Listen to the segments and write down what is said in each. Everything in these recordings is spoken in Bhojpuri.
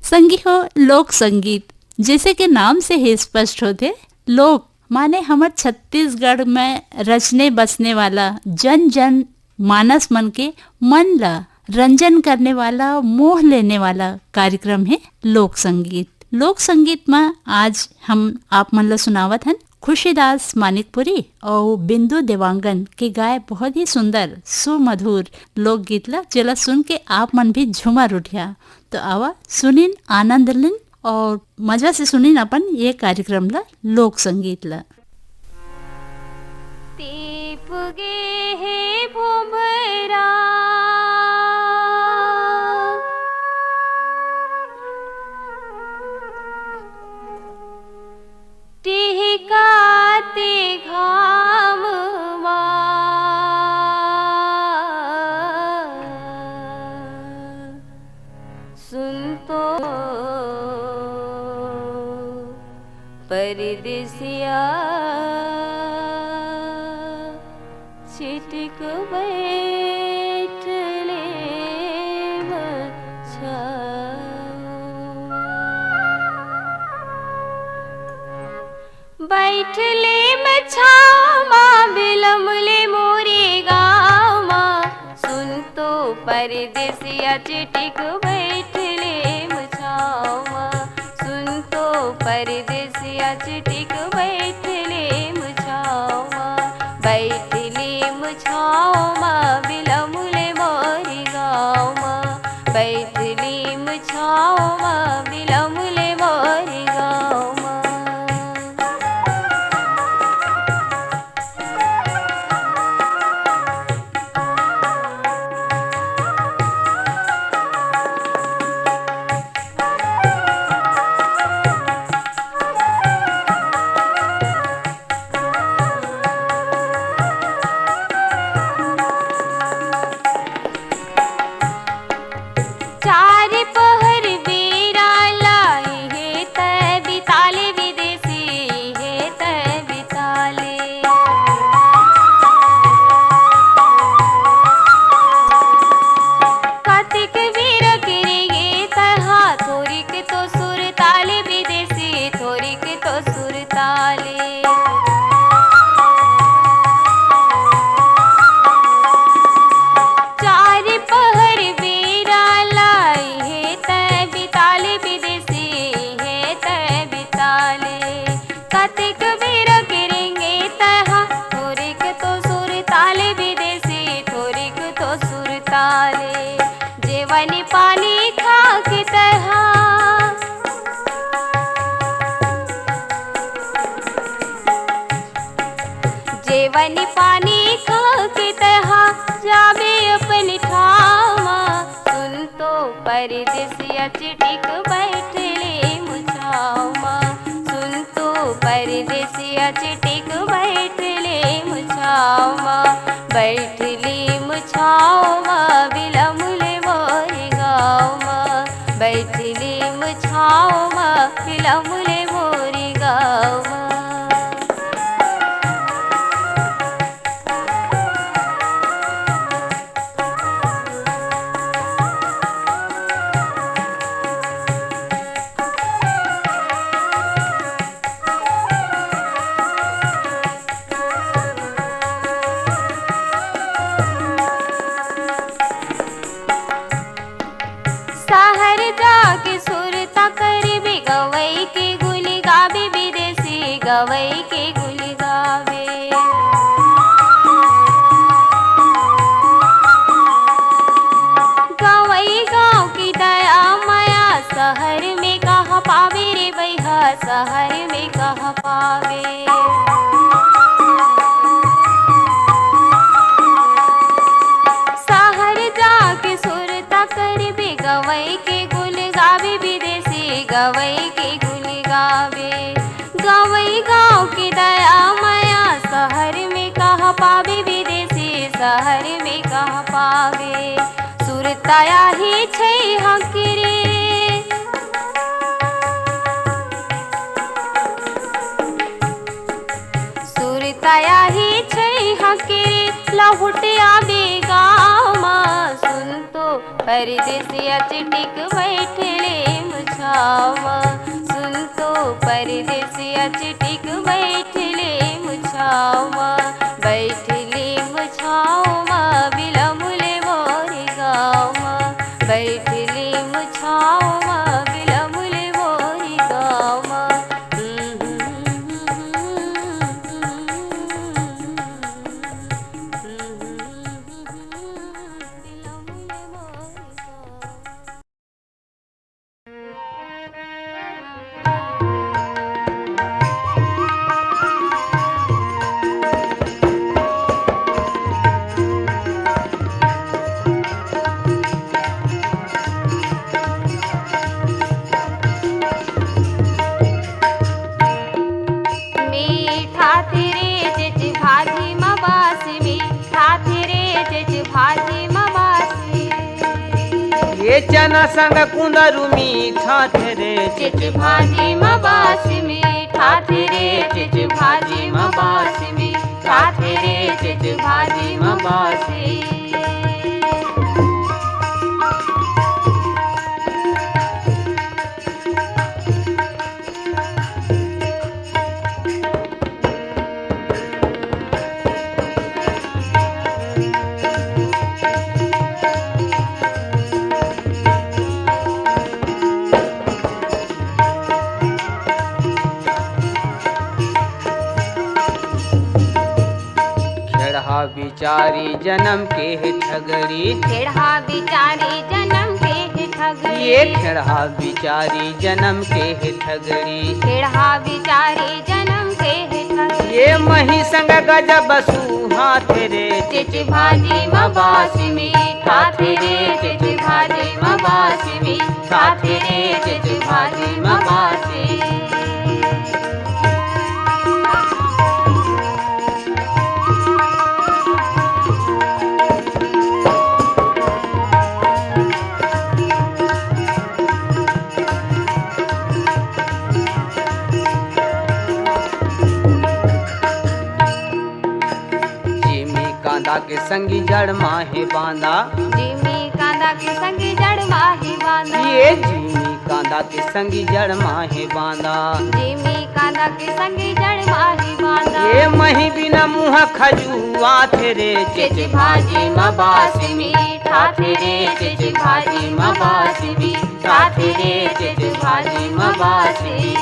संगी हो लोक संगीत, जैसे कि नाम से ही स्पष्ट होते, लोक माने हमर छत्तीसगढ़ में रचने बसने वाला जन जन मानस मन के मन ला रंजन करने वाला, मोह लेने वाला कार्यक्रम है लोक संगीत। लोक संगीत में आज हम आप मन ला सुनावत हन खुशीदास मानिकपुरी और बिंदु देवांगन के गाय बहुत ही सुंदर सुमधुर लोकगीत ला, जेला सुन के आप मन भी झूमर उठिया। तो आवा सुनिन, आनंद लिन और मजा से सुनिन अपन ये कार्यक्रम ला, लोक संगीत ला। पुगे हे भोमरा टिहकाते घाम सुन तो परदेसिया छिटक बैठ ले बैठ ले मछामा बिलम ले मोरे गामा सुन तो परदेसिया चिटिक बैठ ले मछामा सुन तो परदेसिया चिटिक बैठ ले मछामा बैठ ले मछामा बिलम ले मोरे गामा बैठ ले मछामा बिलम ले मोरे गामा। जेवनी पानी खा के तहा जाबे अपन ठामा सुन तो परदेसिया चिटिक बैठ ले मुछामा सुन तो परदेसिया चिटिक बैठ ले मुछामा बैठ ले मुछामा बिलम ले मोरे गामा बैठ ले मुछामा बिलम ले मोरे गामा। गवई के गुल गावे गवई गाँव की दया माया शहर में कहाँ पावे रे भैया शहर में कहाँ पावे। शहर जाके सुरता कर बे गवई के गुल गावे विदेशी गवई के गुल गावे गवई गाँव की दया माया शहर में कहाँ पावे विदेशी शहर में कहाँ पावे सुरताया ही छै हकरे सुरताया ही छै हकरे लहुटिया बेगामा सुन तो परदेसिया चिटिक बैठ ले मुछा गावा सुन तो परदेसिया चिटिक बैठले मुछावा बैठले मुछावा बिलमुले मोर गावा बैठले मुछावा बिलमुले मोर गावा ये चना संग कुंदरू मीठा रे चिच भाजी मबास मीठा रे चिच भाजी मबास मीठा रे चिच भाजी मबासी बिचारी जन्म के है ठगरी खेड़ा बिचारी जन्म के है ठगरी ये खेड़ा बिचारी जन्म के है ठगरी खेड़ा बिचारी जन्म के है ठगरी ये मही संग गजब सुहात रे चिच भाजी मबासी मीठा रे चिच भाजी मबासी मीठा रे चिच भाजी मबासी के संगी जड़ माहे बांधा जिमी कांदा के संगी जड़ माहे बांधा ये जिमी कांदा के संगी जड़ माहे बांधा जिमी कांदा के संगी जड़ माहे बांधा ये मही बिना मुँह खजुआ रे चिच भाजी मबासी मीठा रे चिच भाजी मबासी मीठा रे चिच भाजी मबासी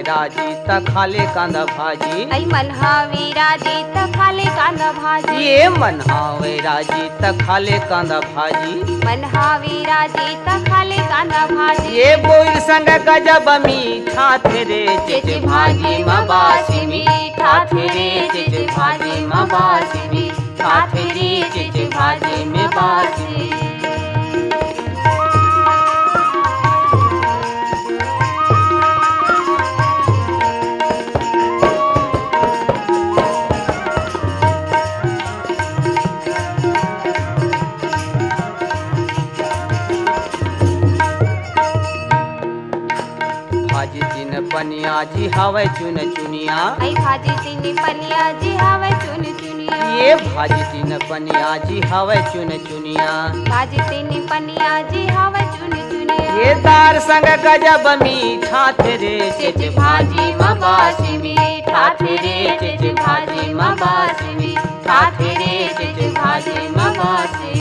राजी त खाले कांदा भाजी आई मनहावी राजी त खाले कांदा भाजी ये मनहावे राजी त खाले कांदा भाजी मनहावी राजी त खाले कांदा भाजी ये बोल संग गजब मीठा रे चिच भाजी मबासी मीठा रे चिच भाजी मबासी मीठा रे चिच भाजी में बासी पनिया जी हवे चुन चुनिया आई भाजी तीन पनिया जी हवे चुन चुनिया ये भाजी तीन पनिया जी हवे चुन चुनिया भाजी तीन पनिया जी हवे चुन चुनिया ये दार संग गजब मीठा रे चिच भाजी मबासी मीठा रे चिच भाजी मबासी मीठा रे चिच भाजी मबासी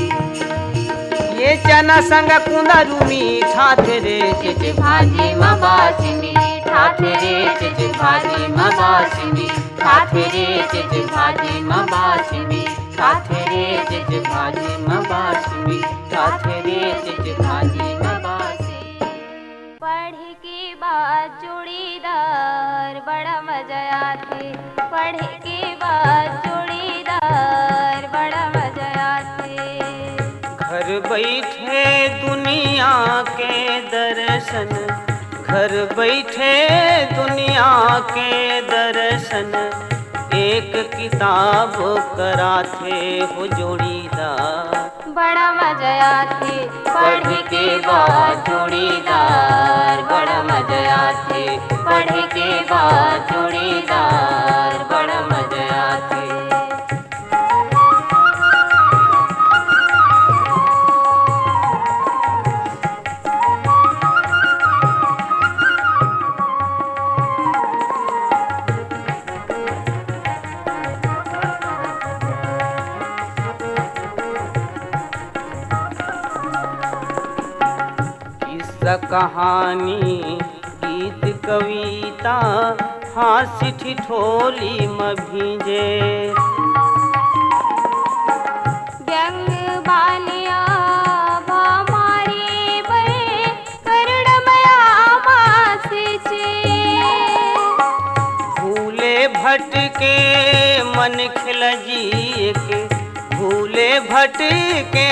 ये चना संग कुंदरू मीठा रे चिच भाजी मबासी मीठा रे चिच भाजी मबासी मीठा रे चिच भाजी मबासी मीठा रे चिच भाजी मबासी मीठा रे चिच भाजी मबासी पढ़ के बाद जोड़ीदार बड़ा मजा आते पढ़ के बाद जोड़ीदार बड़ा मजा आते घर बैठे दुनिया के दर्शन घर बैठे दुनिया के दर्शन एक किताब कराते हो जोड़ीदार बड़ा मजा आथे पढ़ के बाद जोड़ीदार, बड़ा मजा आथे पढ़ के बाद जोड़ीदार, बड़ा मजा आथे। कहानी गीत कविता हास्य ठिठोली में भीजे, व्यंग बालिया भामारी बे करुणमया मासिचे, भूले भटके मन खिलजिए के, भूले भटके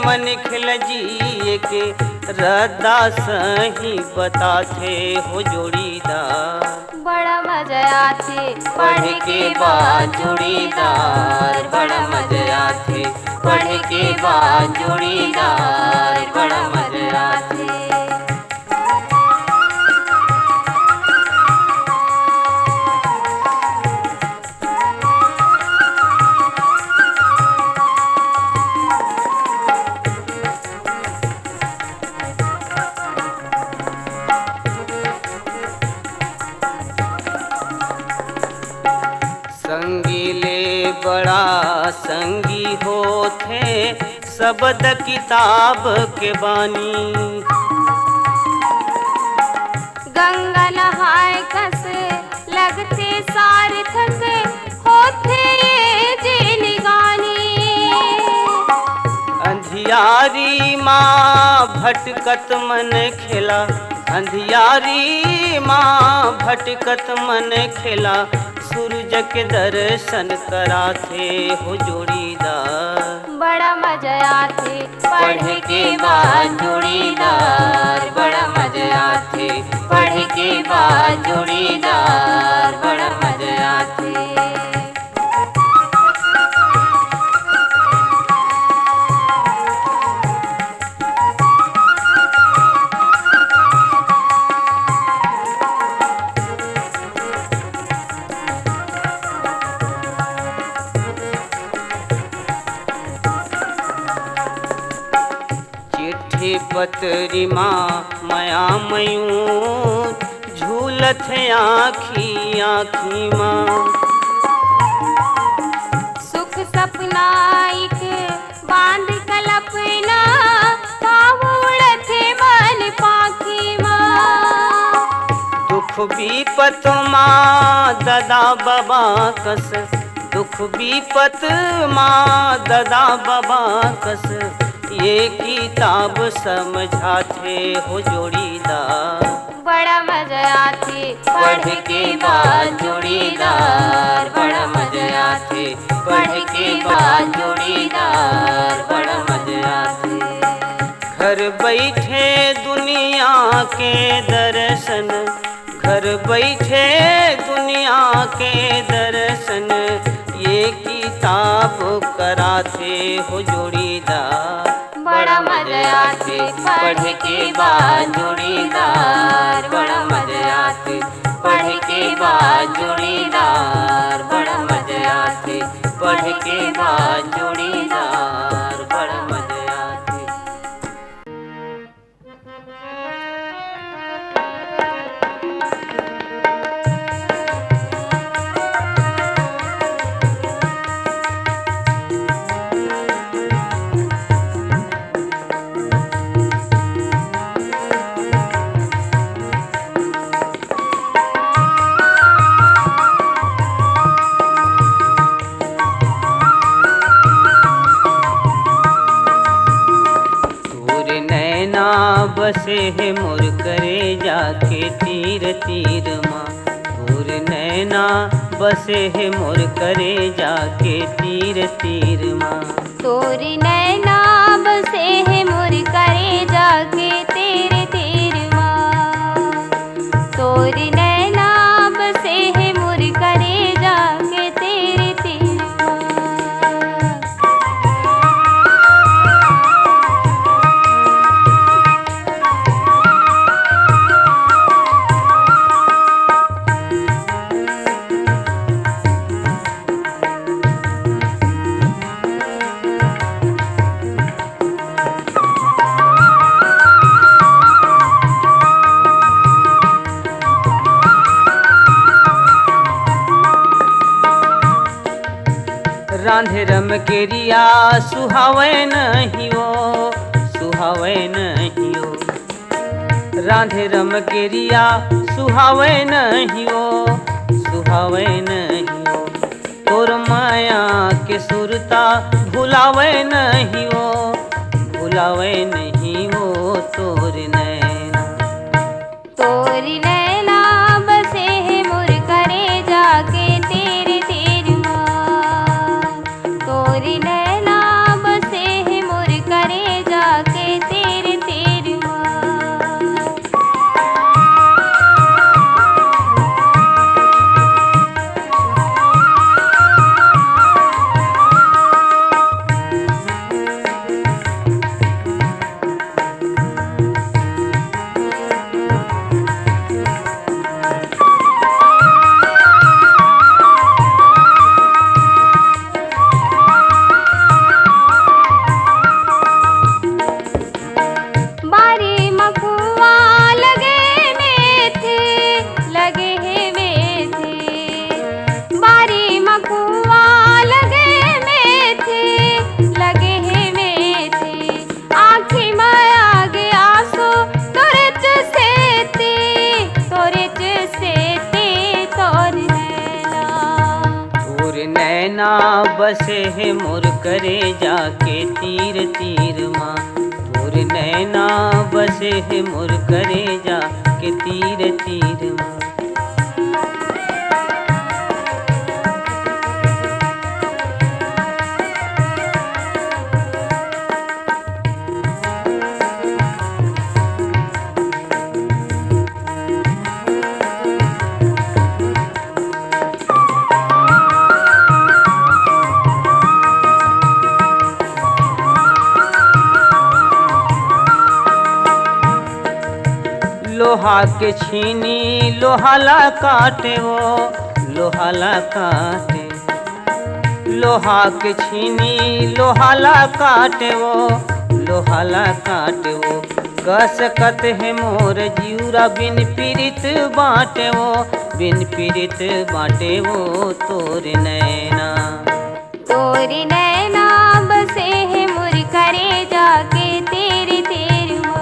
मन खिलजिए के, रद्दा सही बताथे हो जोड़ीदार, बड़ा मजा आथे पढ़ के बाद जोड़ीदार, बड़ा मजा आथे पढ़ के बाद जोड़ीदार, बड़ा मजा आथे। संगीले बड़ा संगी होथे शब्द किताब के बानी, गंगा नहाय कस लगते सार्थक होथे ये जिन गानी, अंधियारी माँ भटकत मन खेला, अंधियारी माँ भटकत मन खेला, सूरज के दर्शन कराथे हो जोड़ीदार, बड़ा मजा आथे पढ़ के बाद जोड़ीदार, बड़ा मजा आथे पढ़ के बाद जोड़ीदार, बड़ा मजा आथे। पतरी माँ माया मयूं झूलत है आँखी आँखी माँ, सुख सपना एक बांध कल्पना ताव उड़थे मन पाखी माँ, दुख विपत माँ ददा बाबा कस, दुख विपत माँ ददा बाबा कस, ये किताब समझाथे हो जोड़ीदार, बड़ा मजा आथे पढ़ के बाद जोड़ीदार, बड़ा मजा आथे पढ़ के बाद जोड़ीदार, बड़ा मजा आथे। घर बैठे दुनिया के दर्शन, घर बैठे दुनिया के दर्शन, ये किताब कराथे हो जोड़ीदार, बड़ा मजा आथे पढ़ के बाद जोड़ीदार, बड़ा मजा आथे पढ़ के बाद जोड़ीदार, बड़ा मजा आथे पढ़ के बाद जोड़ीदार, बड़ा मजा आथे। बसे है मोर करे जाके तीर तीर माँ, मोर नैना बसे है मोर करे जाके तीर तीर माँ, तोरी नैना बसे है मोर करे जाके तेरे तीर माँ, तोरी नैना बसे है मोर करे जाके तेरे तीर माँ। राधे रम के रिया सुहावे नहीं हो, सुहावे नहीं हो। राधे रम के रिया सुहावे नहीं हो, सुहावे नहीं हो। तोर माया के सुरता भुलावे नहीं हो, भुलावे नहीं हो तोर नैना। तोरी नैना बसे है मोर करे जाके तेरे तेरे माँ। तोरी नैना बसे है मोर करे जाके तेरे तेरे माँ। बारी मकुआ लगे में थे, लगे है में थे। बारी मकुआ लगे में थे, लगे है में थे। आँखी में आगे आंसू तोरे से ते, तोरे से ते तोर नैना। तोर नैना बसे है मोर करे जाके तीर तीर माँ। तोर नैना बसे है मोर करे जाके तीर तीर माँ। लोहा के छीनी लोहाला काटे वो, लोहाला काटे। लोहा के छीनी लोहाला काटे वो, लोहाला काटे वो। कस कत है मोर जिउरा बिन पीड़ित बाटे वो, बिन पीड़ित बाटे वो तोर नैना। तोरी नैना बसे है मोर करे जाके तेरे तेरे माँ।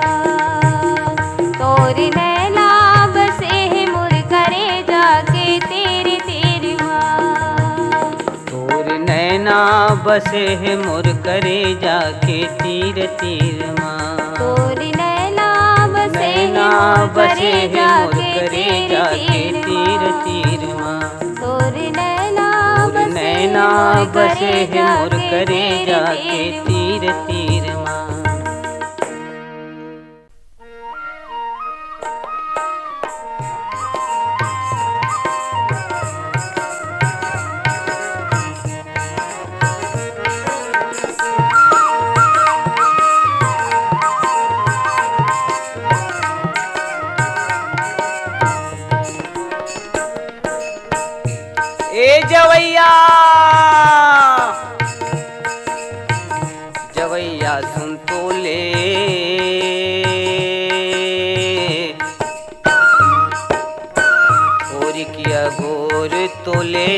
तोरी नैना बसे है मोर करे जाके तेरे तेरे माँ। तोर नैना बसे है मोर करे जाके तीर तीर माँ। तोरी नैना बसे है नैना मोर बसे करे है मोर जाके करे तेरे जाके तेरे तीर माँ। तीर माँ। तोरी नैना तोर नैना बसे है मोर करे जाके तेरे तीर तीर माँ। ए जवैया, जवैया सुन तो ले। और किया गोर तो ले।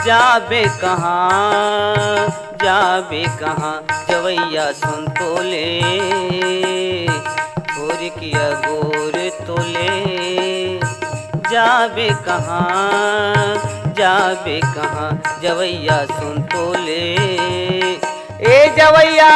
जाबे कहाँ, जाबे कहाँ, जवैया सुन तो ले। और किया गोर तो ले। जाबे कहाँ, जाबे कहाँ, जवैया सुन तो ले। ए जवैया,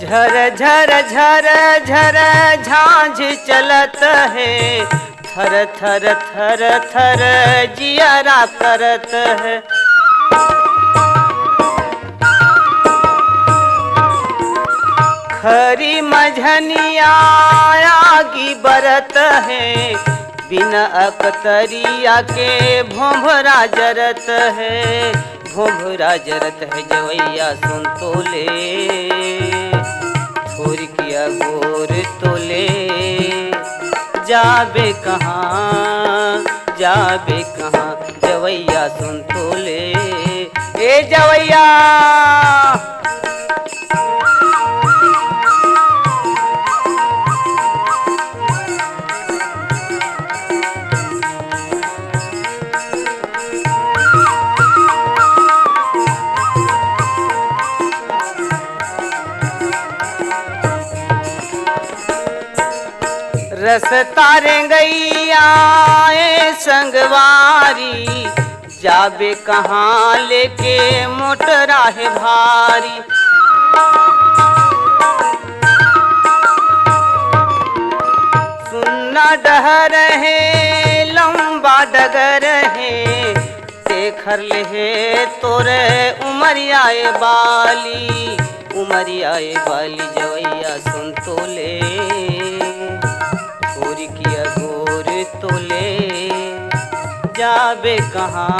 झर झर झर झर झांझ चलत है। थर थर थर थर जियरा करत है। खरी मझनिया आगी बरत है। बिना अकतरिया के भोंभरा जरत है। भोंभरा जरत है जवैया सुन तो ले। छोड़ किया गोर तोले जाबे कहाँ जाबे कहाँ जवैया सुन तोले ए जवैया। रसता रेंगैया ए संगवारी जाबे कहाँ लेके मोटरा है भारी। सुनना डहर है लंबा डगर है देखर ले तोरे उमरियाए बाली उमरियाए बाली जवैया सुन तोले छोड़ किया गोर तोले जाबे कहाँ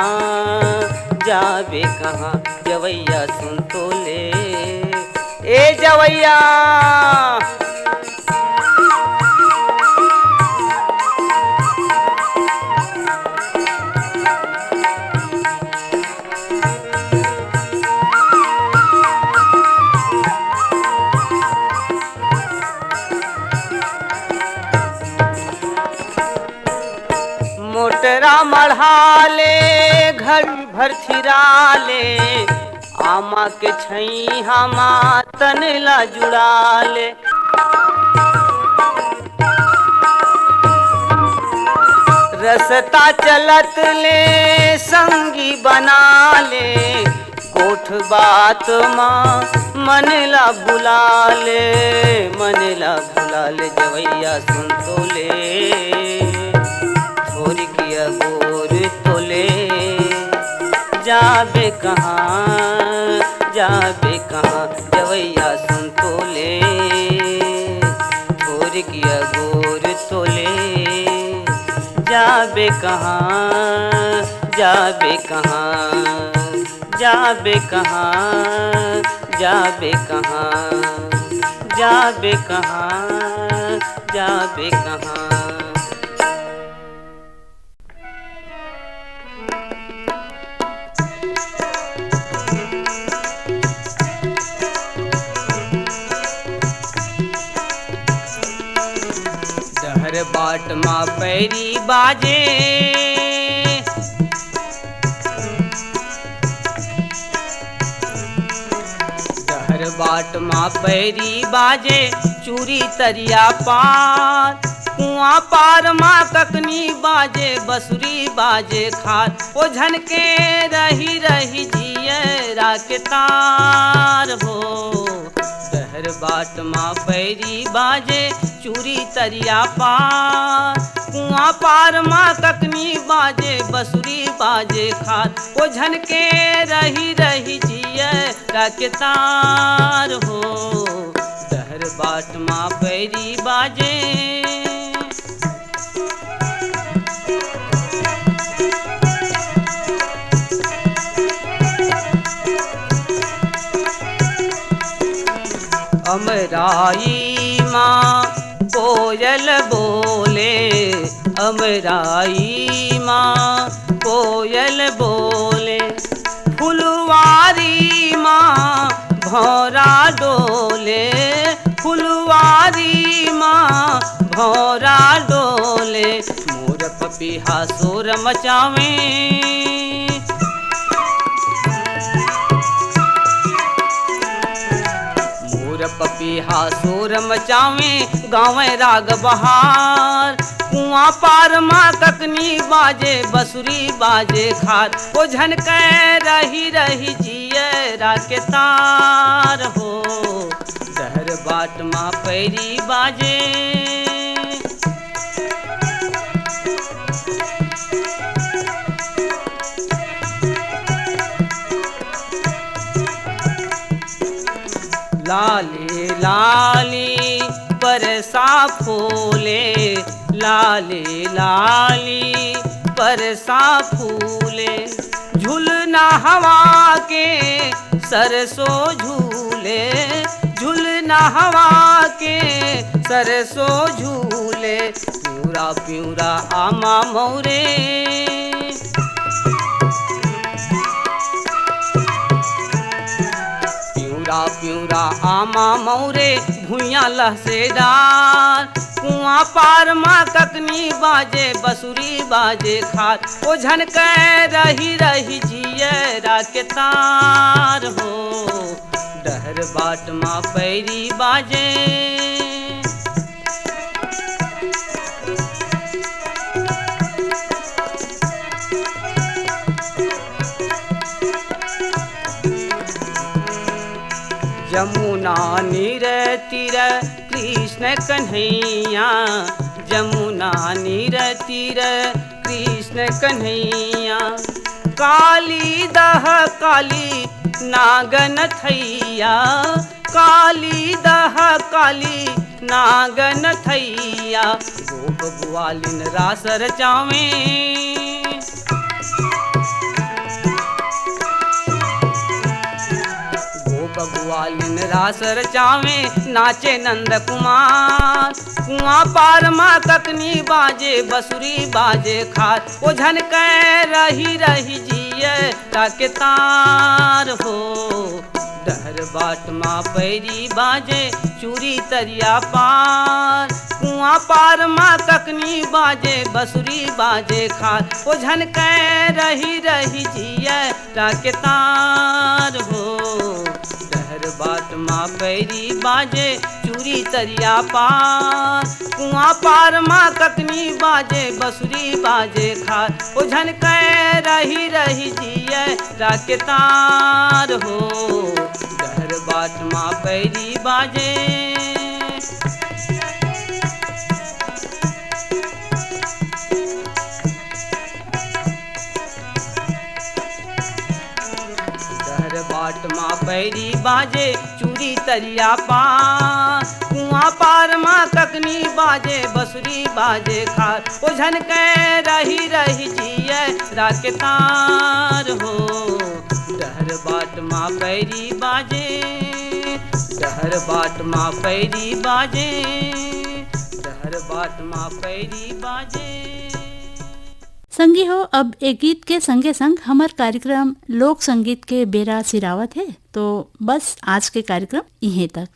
जवैया सुन तोले ए जवैया। मोटरा मढ़ाले घर भर थिराले आमा के छई हमा तनला जुड़ाले। रसता चलत ले संगी बना ले कोठ बात माँ मनला बुला ले जवैया सुन तोले छोड़ किया गोर तोले जाबे कहाँ जवैया सुन तोले छोड़ किया गोर तोले जाबे कहाँ जाबे कहाँ। डहर बाट माँ पैरी बाजे डहर बाट माँ पैरी बाजे चूरी तरिया पार कुआं पार माँ ककनी बाजे बसुरी बाजे खार ओ झनके रही रही जिये राके तार हो। डहर बाट माँ पैरी बाजे चूरी तरिया पार कुआं पार माँ ककनी बाजे बसुरी बाजे खार ओ झनके रही रही जिये राके तार हो। डहर बाट माँ पैरी बाजे अमराई माँ कोयल बोले अमराई माँ कोयल बोले फुलवारी माँ भौरा डोले फुलवारी माँ भौरा डोले मोर पपीहा शोर मचावे पपीहा शोर मचावे गाँव राग बहार कुआं पार माँ ककनी बाजे बसुरी बाजे खार ओ झनके रही रही जिये राके तार हो। डहर बाट माँ पैरी बाजे लाले लाली बरसा फूले लाले लाली बरसा फूले झूलना हवा के सरसों झूले झूलना नहवा के सरसों झूले प्यूरा प्यूरा आमा मौरे प्यूरा प्यूरा आमा मौरे भुइया लहसेदार कुआं पार माँ ककनी बाजे बसुरी बाजे खार ओ झनक रही रही जियरा के तार हो डहर बाट माँ पैरी बाजे जमुना नीर तीर कृष्ण कन्हैया जमुना नीर तीर कृष्ण कन्हैया काली दह काली नागन थैया काली दह काली नागन थैया गोप ग्वालिन रास रचावे ग्वालिन रास रचावे नाचे नंद कुमार कुआं पार माँ ककनी बाजे बसुरी बाजे खार ओ झनक रही रही जिये ताके तार हो डहर बाट माँ पैरी बाजे चूरी तरिया पार कुआं पार माँ ककनी बाजे बसुरी बाजे खार ओ झनक रही रही जिये ताके तार हो बाट माँ पैरी बाजे चूरी तरिया पार कुआं पार माँ ककनी बाजे बसुरी बाजे खार ओ झनक रही रही जिये राके तार हो डहर बाट माँ पैरी बाजे बाट माँ पैरी बाजे चूरी तरिया पार कुआं पार माँ ककनी बाजे बसुरी बाजे खार ओ झनक रही रही जिये राके तार हो डहर बाट माँ पैरी बाजे डहर बाट माँ पैरी बाजे डहर बाट माँ पैरी बाजे। संगी हो अब एक गीत के संगे संग हमार कार्यक्रम लोक संगीत के बेरा सिरावत है तो बस आज के कार्यक्रम यहीं तक।